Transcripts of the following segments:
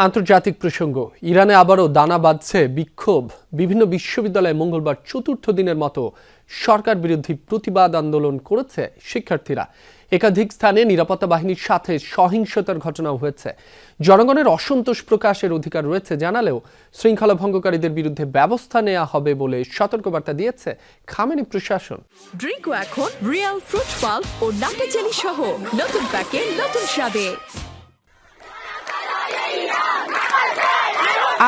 আন্তর্জাতিক প্রসঙ্গ, ইরানে আবারও দানা বাঁধছে বিক্ষোভ। বিভিন্ন বিশ্ববিদ্যালয়ে মঙ্গলবার চতুর্থ দিনের মতো সরকার বিরোধী প্রতিবাদ আন্দোলন করেছে শিক্ষার্থীরা। একাধিক স্থানে নিরাপত্তা বাহিনীর সাথে সহিংসতার ঘটনাও হয়েছে। জনগণের অসন্তোষ প্রকাশের অধিকার রয়েছে জানালেও শৃঙ্খলা ভঙ্গকারীদের বিরুদ্ধে ব্যবস্থা নেওয়া হবে বলে সতর্কবার্তা দিয়েছে খামেনি প্রশাসন। ড্রিঙ্কো এখন রিয়েল ফ্রুট পাল্প ও নাটে চেরি সহ নতুন প্যাকে নতুন স্বাদে।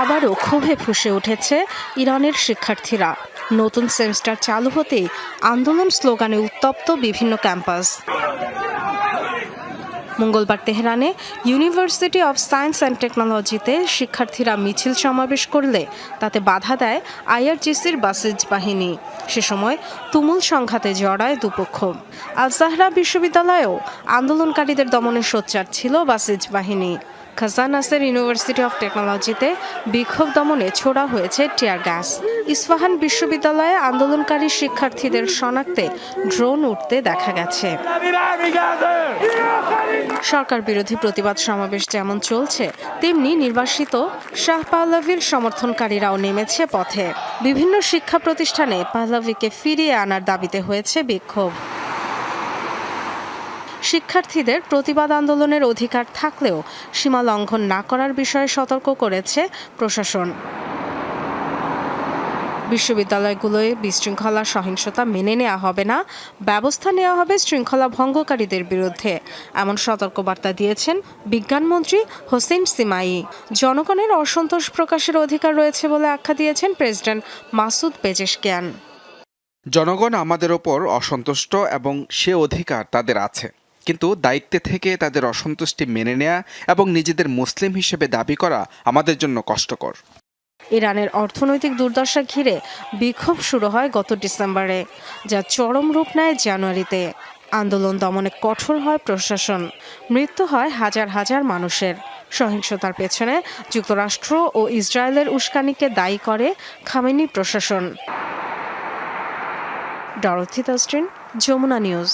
আবারও ক্ষোভে ফুঁসে উঠেছে ইরানের শিক্ষার্থীরা। নতুন সেমিস্টার চালু হতেই আন্দোলন স্লোগানে উত্তপ্ত বিভিন্ন ক্যাম্পাস। মঙ্গলবার তেহরানে ইউনিভার্সিটি অব সায়েন্স অ্যান্ড টেকনোলজিতে শিক্ষার্থীরা মিছিল সমাবেশ করলে তাতে বাধা দেয় আইআরজিসির বাসিজ বাহিনী। সে সময় তুমুল সংঘাতে জড়ায় দুপক্ষ। আল জাহরা বিশ্ববিদ্যালয়েও আন্দোলনকারীদের দমনে সোচ্চার ছিল বাসিজ বাহিনী। খাজা নাসের ইউনিভার্সিটি অফ টেকনোলজিতে বিক্ষোভ দমনে ছোড়া হয়েছে টিয়ার গ্যাস। ইস্পাহান বিশ্ববিদ্যালয়ে আন্দোলনকারী শিক্ষার্থীদের শনাক্তে ড্রোন উঠতে দেখা গেছে। সরকার বিরোধী প্রতিবাদ সমাবেশ যেমন চলছে, তেমনি নির্বাসিত শাহ পাহলাভির সমর্থনকারীরাও নেমেছে পথে। বিভিন্ন শিক্ষা প্রতিষ্ঠানে পাহলাভিকে ফিরিয়ে আনার দাবিতে হয়েছে বিক্ষোভ। শিক্ষার্থীদের প্রতিবাদ আন্দোলনের অধিকার থাকলেও সীমা লঙ্ঘন না করার বিষয়ে সতর্ক করেছে প্রশাসন। বিশ্ববিদ্যালয়গুলোয় বিশৃঙ্খলা সহিংসতা মেনে নেওয়া হবে না, ব্যবস্থা নেওয়া হবে শৃঙ্খলা ভঙ্গকারীদের বিরুদ্ধে, এমন সতর্কবার্তা দিয়েছেন বিজ্ঞানমন্ত্রী হোসেন সিমাই। জনগণের অসন্তোষ প্রকাশের অধিকার রয়েছে বলে আখ্যা দিয়েছেন প্রেসিডেন্ট মাসুদ পেজেশকিয়ান। জনগণ আমাদের ওপর অসন্তুষ্ট এবং সে অধিকার তাদের আছে, কিন্তু দায়িত্বে থেকে তাদের অসন্তুষ্টি মেনে নেওয়া এবং নিজেদের মুসলিম হিসেবে দাবি করা আমাদের জন্য কষ্টকর। ইরানের অর্থনৈতিক দুর্দশা ঘিরে বিক্ষোভ শুরু হয় গত ডিসেম্বরে, যা চরম রূপ নেয় জানুয়ারিতে। আন্দোলন দমনে কঠোর হয় প্রশাসন, মৃত্যু হয় হাজার হাজার মানুষের। সহিংসতার পেছনে যুক্তরাষ্ট্র ও ইসরায়েলের উস্কানিকে দায়ী করে খামেনি প্রশাসন। ডরথি তাসরিন, যমুনা নিউজ।